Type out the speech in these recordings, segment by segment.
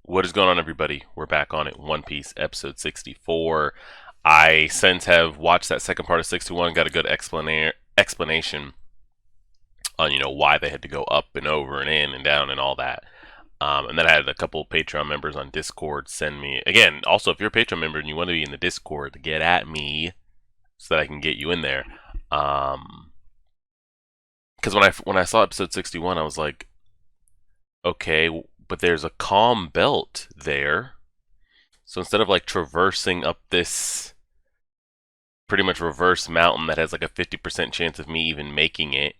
What is going on, everybody? We're back on it. One Piece episode 64. I since have watched that second part of 61, got a good explanation on why they had to go up and over and in and down and all that. And then I had a couple of Patreon members on Discord send me again. Also, if you're a Patreon member and you want to be in the Discord, get at me so that I can get you in there. Because when I saw episode 61, I was like, okay, but there's a calm belt there. So instead of like traversing up this pretty much reverse mountain that has like a 50% chance of me even making it,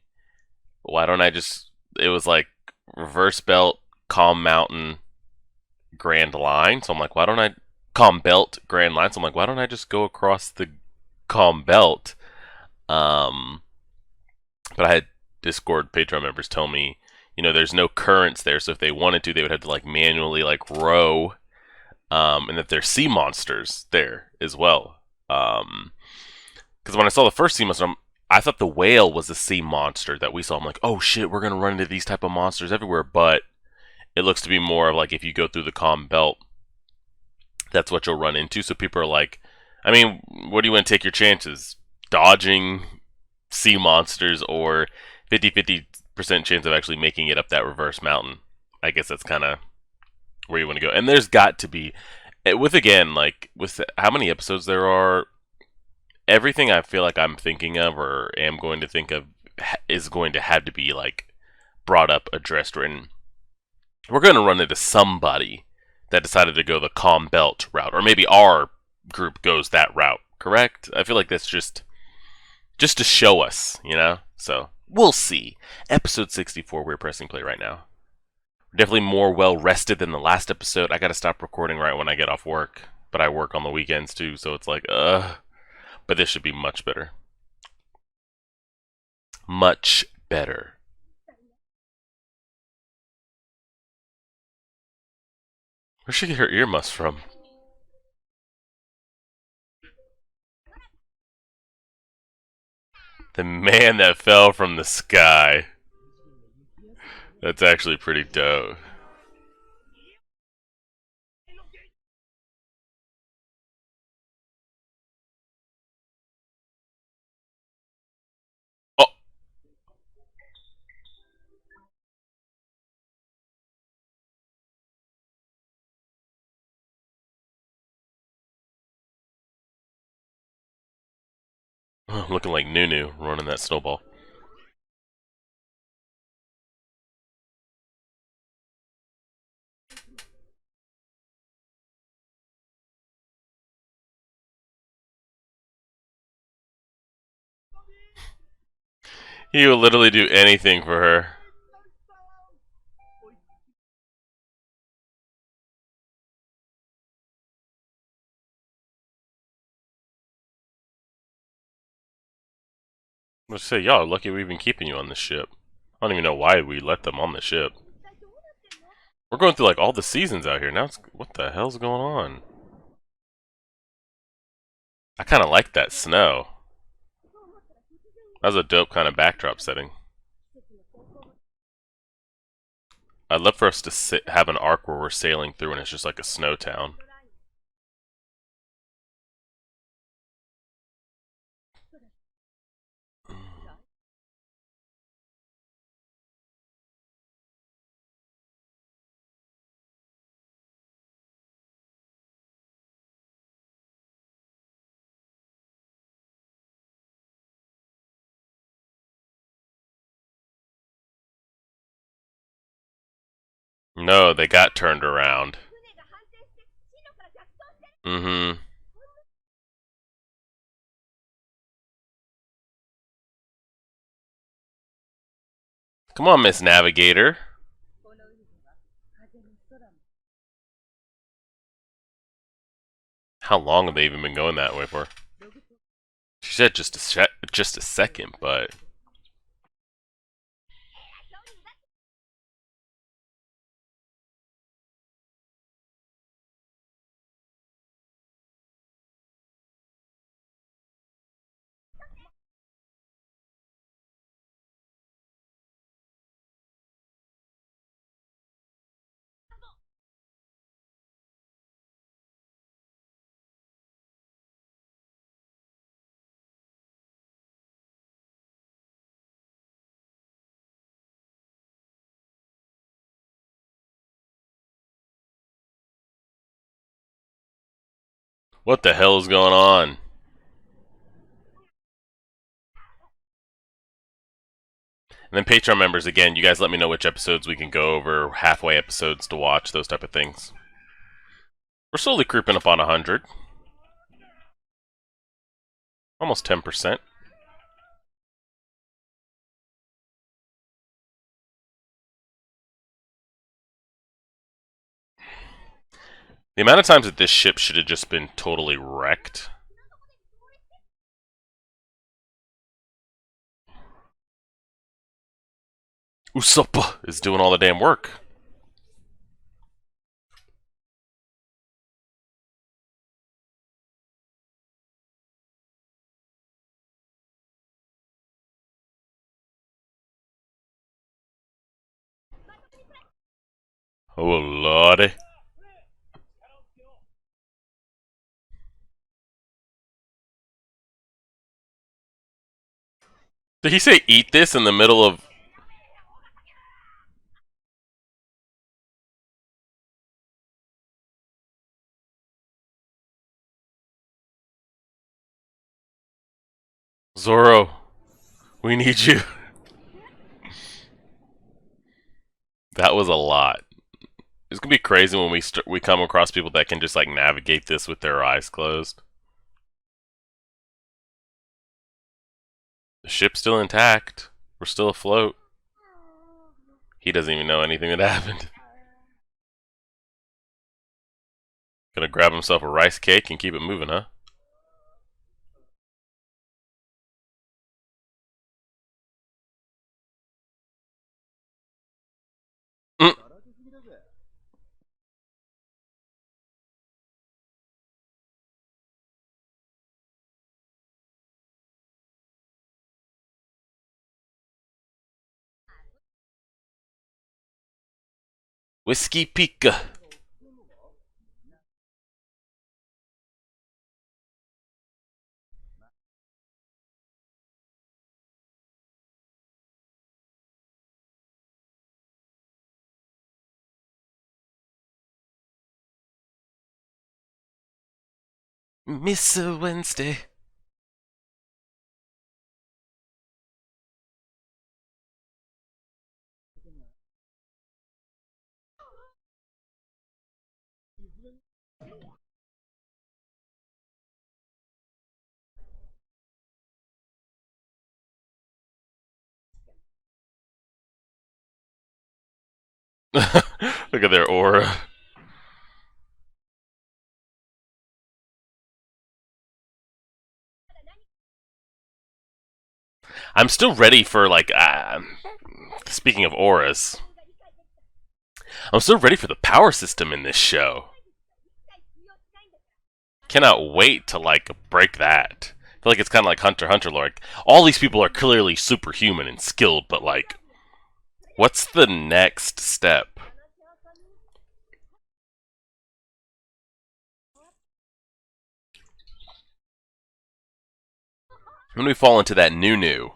why don't I just. It was like reverse belt, calm mountain, grand line. So I'm like, why don't I. Calm belt, grand line. So I'm like, why don't I just go across the calm belt? Um, but I had Discord Patreon members tell me, there's no currents there. So if they wanted to, they would have to like manually like row. And that there's sea monsters there as well. Because when I saw the first sea monster, I thought the whale was a sea monster that we saw. I'm like, oh shit, we're gonna run into these type of monsters everywhere. But it looks to be more of like if you go through the calm belt, that's what you'll run into. So people are like, I mean, what do you want to take your chances? Dodging sea monsters or 50% chance of actually making it up that reverse mountain? I guess that's kind of where you want to go. And there's got to be, with again, like with how many episodes there are, everything I feel like I'm thinking of or am going to think of is going to have to be like brought up, addressed, written. We're going to run into somebody that decided to go the calm belt route, or maybe our group goes that route. Correct? I feel like that's just to show us. So we'll see. Episode 64. We're pressing play right now. Definitely more well rested than the last episode. I gotta stop recording right when I get off work, but I work on the weekends too, so it's like, But this should be much better. Much better. Where'd she get her earmuffs from? The man that fell from the sky. That's actually pretty dope. Oh, looking like Nunu running that snowball. He will literally do anything for her. Let's say, y'all are lucky we've been keeping you on this ship. I don't even know why we let them on the ship. We're going through like all the seasons out here now. What the hell's going on? I kind of like that snow. That was a dope kind of backdrop setting. I'd love for us to have an arc where we're sailing through and it's just like a snow town. No, they got turned around. Mm-hmm. Come on, Miss Navigator. How long have they even been going that way for? She said just a second, but What the hell is going on? And then Patreon members, again, you guys let me know which episodes we can go over, halfway episodes to watch, those type of things. We're slowly creeping up on 100. Almost 10%. The amount of times that this ship should have just been totally wrecked. Usopp is doing all the damn work. Oh, lordy. Did he say eat this in the middle of... Zoro, we need you. That was a lot. It's gonna be crazy when we come across people that can just like navigate this with their eyes closed. The ship's still intact. We're still afloat. He doesn't even know anything that happened. Gonna grab himself a rice cake and keep it moving, huh? Mm. Whiskey Pika. Miss Wednesday. Look at their aura. I'm still ready for like. Speaking of auras, I'm still ready for the power system in this show. Cannot wait to like break that. I feel like it's kind of like Hunter x Hunter. Like all these people are clearly superhuman and skilled, but like, what's the next step? When we fall into that new.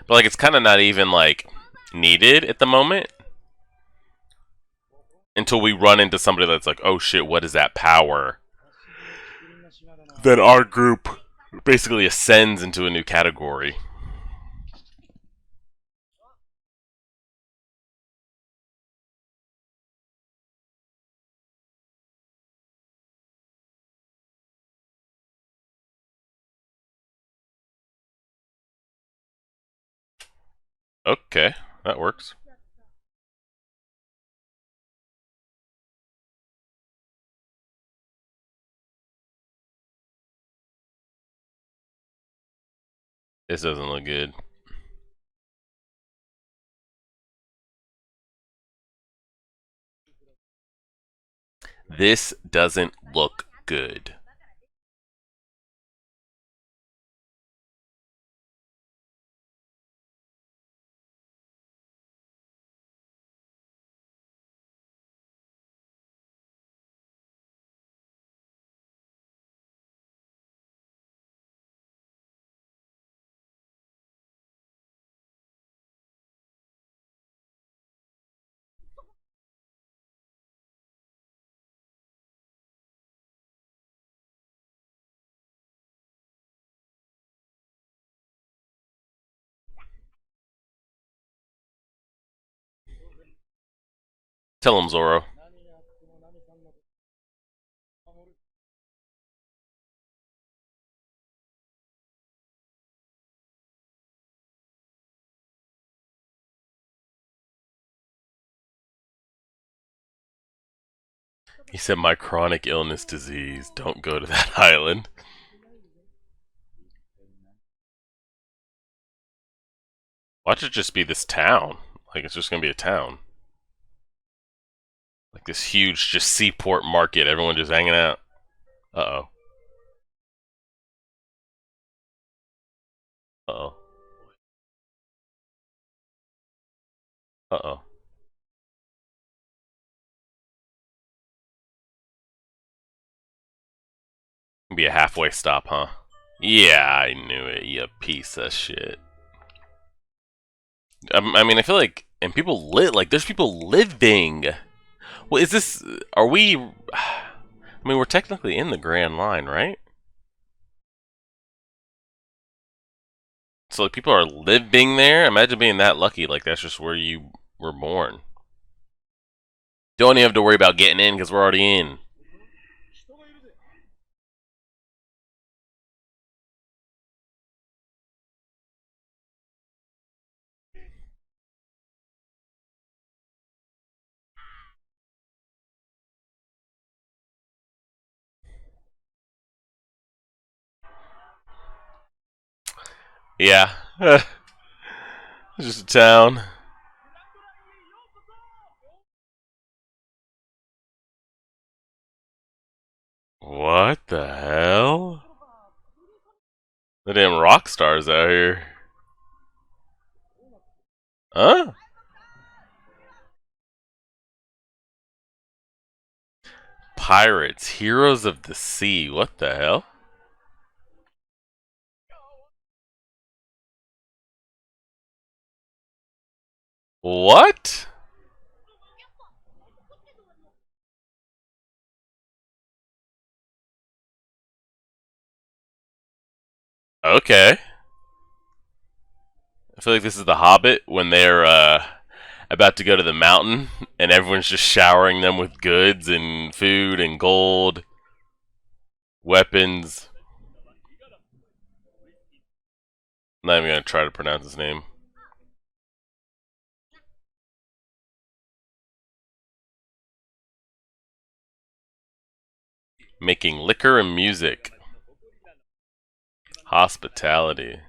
But like, it's kind of not even like needed at the moment until we run into somebody that's like, oh shit, what is that power? Then our group basically ascends into a new category. Okay, that works. This doesn't look good. This doesn't look good. Tell him, Zoro. He said, my chronic illness disease. Don't go to that island. Watch it just be this town. Like, it's just gonna be a town. Like this huge, just seaport market. Everyone just hanging out. Uh oh. Uh oh. Uh oh. Be a halfway stop, huh? Yeah, I knew it. You piece of shit. I mean, I feel like, and people live. Like, there's people living. Well, is this? Are we? I mean, we're technically in the Grand Line, right? So like, people are living there. Imagine being that lucky. Like, that's just where you were born. Don't even have to worry about getting in because we're already in. Yeah. It's just a town. What the hell? The damn rock stars out here. Huh? Pirates, heroes of the sea. What the hell? What? Okay. I feel like this is the Hobbit when they're about to go to the mountain and everyone's just showering them with goods and food and gold, weapons. I'm not even gonna try to pronounce his name. Making liquor and music. Hospitality.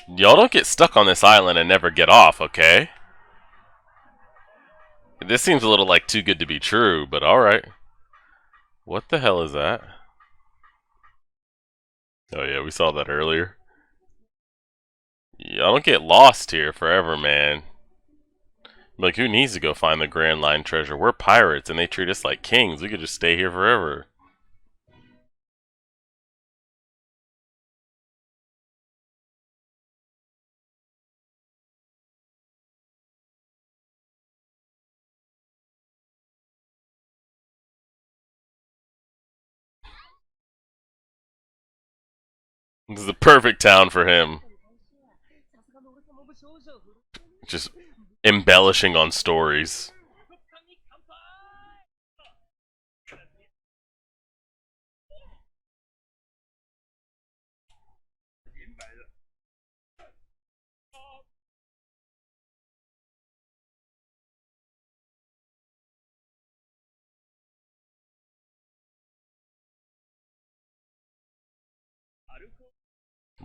Y'all don't get stuck on this island and never get off, okay? This seems a little like too good to be true, but alright. What the hell is that? Oh yeah, we saw that earlier. Y'all don't get lost here forever, man. Like, who needs to go find the Grand Line treasure? We're pirates and they treat us like kings. We could just stay here forever. This is the perfect town for him. Just embellishing on stories.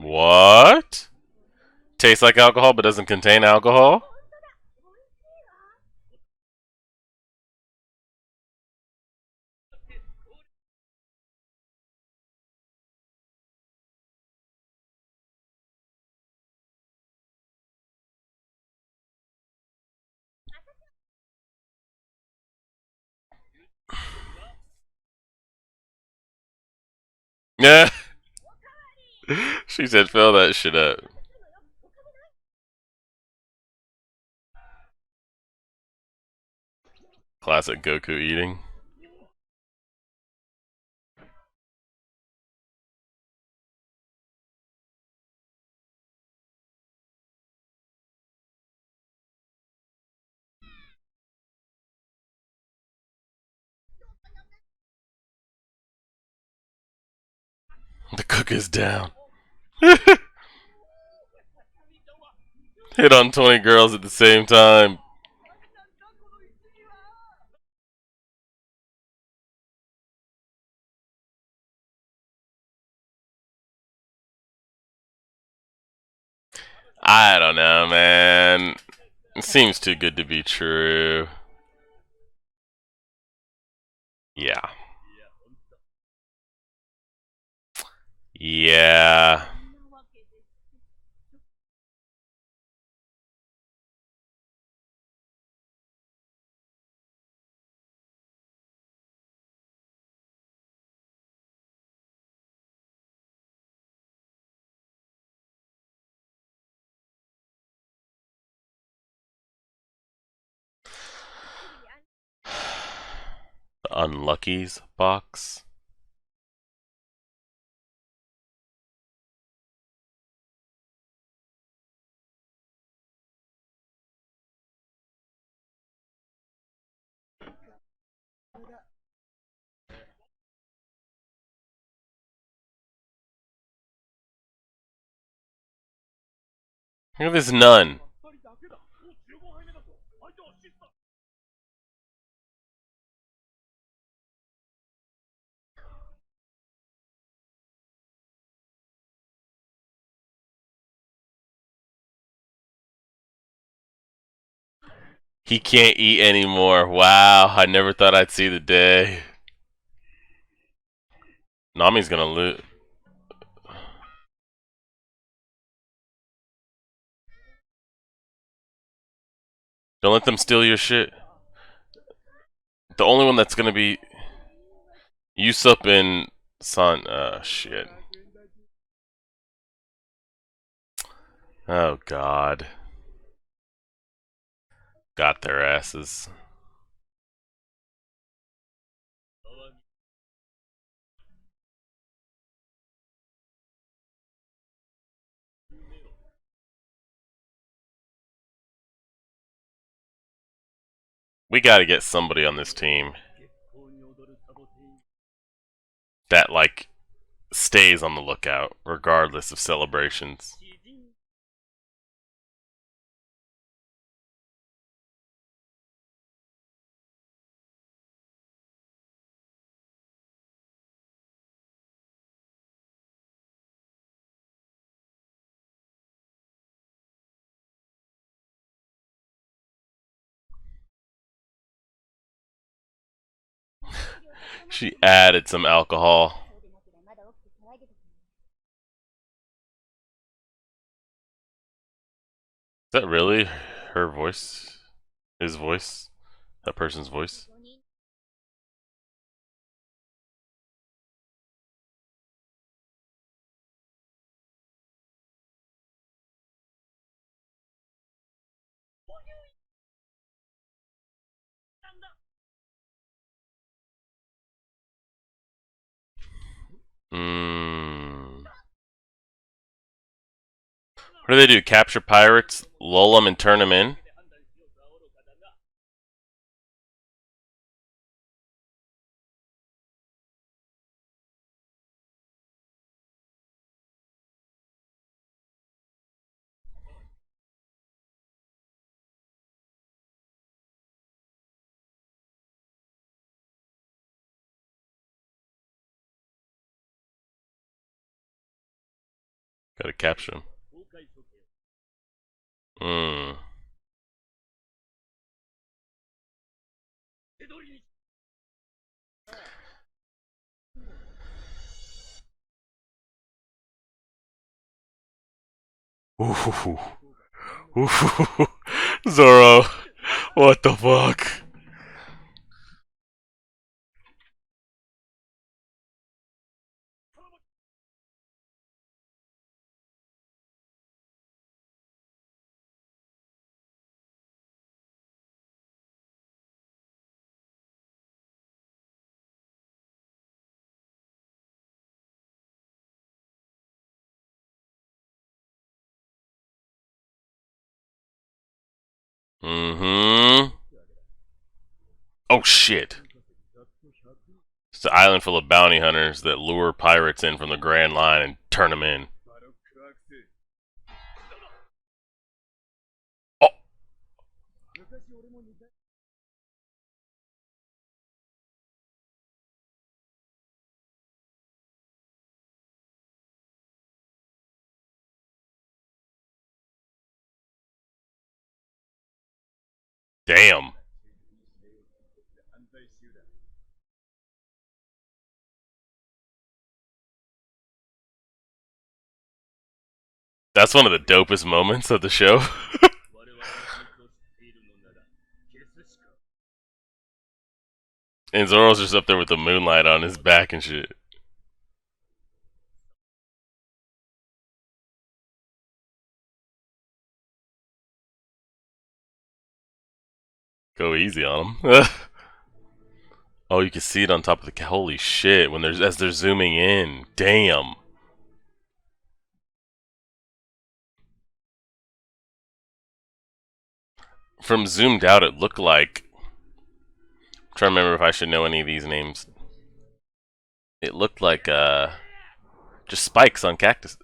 What? Tastes like alcohol but doesn't contain alcohol? Yeah. She said, fill that shit up. Classic Goku eating. The cook is down. Hit on 20 girls at the same time. I don't know, man. It seems too good to be true. Yeah. Yeah. The Unluckies box. Look at this nun. He can't eat anymore. Wow, I never thought I'd see the day. Nami's gonna lose. Don't let them steal your shit. The only one that's gonna be Usopp and San. Shit. Oh God. Got their asses. We gotta get somebody on this team that, like, stays on the lookout, regardless of celebrations. She added some alcohol. Is that really her voice? His voice? That person's voice? Mmm. What do they do? Capture pirates, lull them, and turn them in? Gotta capture them. Mmm. Ooh. Ooh. Zoro. What the fuck? Mm-hmm. Oh shit. It's an island full of bounty hunters that lure pirates in from the Grand Line and turn them in. Oh, damn. That's one of the dopest moments of the show. And Zoro's just up there with the moonlight on his back and shit. Go easy on him. Oh, you can see it on top of the. Holy shit! When there's as they're zooming in, damn. From zoomed out, it looked like. I'm trying to remember if I should know any of these names. It looked like just spikes on cactus.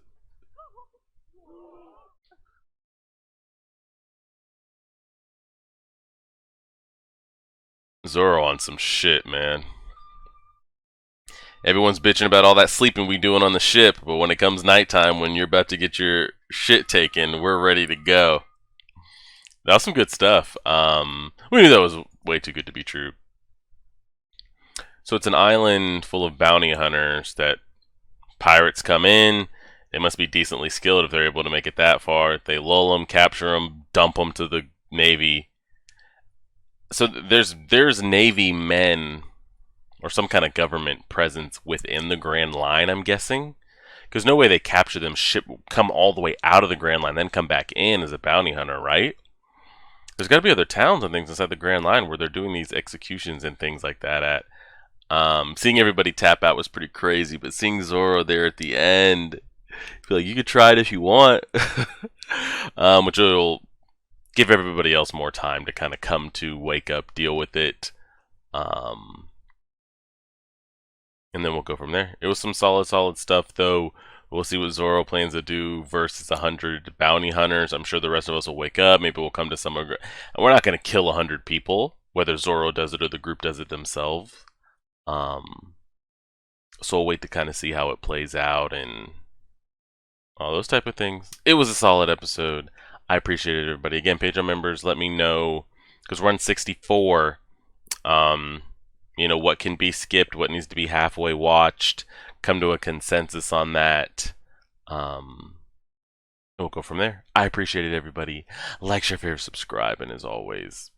Zoro on some shit, man. Everyone's bitching about all that sleeping we doing on the ship, but when it comes nighttime, when you're about to get your shit taken, we're ready to go. That was some good stuff. We knew that was way too good to be true. So it's an island full of bounty hunters that pirates come in. They must be decently skilled if they're able to make it that far. They lull them, capture them, dump them to the navy. So there's navy men or some kind of government presence within the Grand Line, I'm guessing. Because no way they capture them, ship, come all the way out of the Grand Line, then come back in as a bounty hunter, right? There's got to be other towns and things inside the Grand Line where they're doing these executions and things like that at. Seeing everybody tap out was pretty crazy, but seeing Zoro there at the end, I feel like you could try it if you want, which will give everybody else more time to kind of come to, wake up, deal with it. Um, and then we'll go from there. It was some solid stuff, though. We'll see what Zoro plans to do versus 100 bounty hunters. I'm sure the rest of us will wake up. Maybe we'll come to some. And we're not going to kill 100 people, whether Zoro does it or the group does it themselves. So we'll wait to kind of see how it plays out and all those type of things. It was a solid episode. I appreciate it, everybody. Again, Patreon members, let me know because we're on 64. What can be skipped, what needs to be halfway watched. Come to a consensus on that. We'll go from there. I appreciate it, everybody. Like, share, favorite, subscribe, and as always,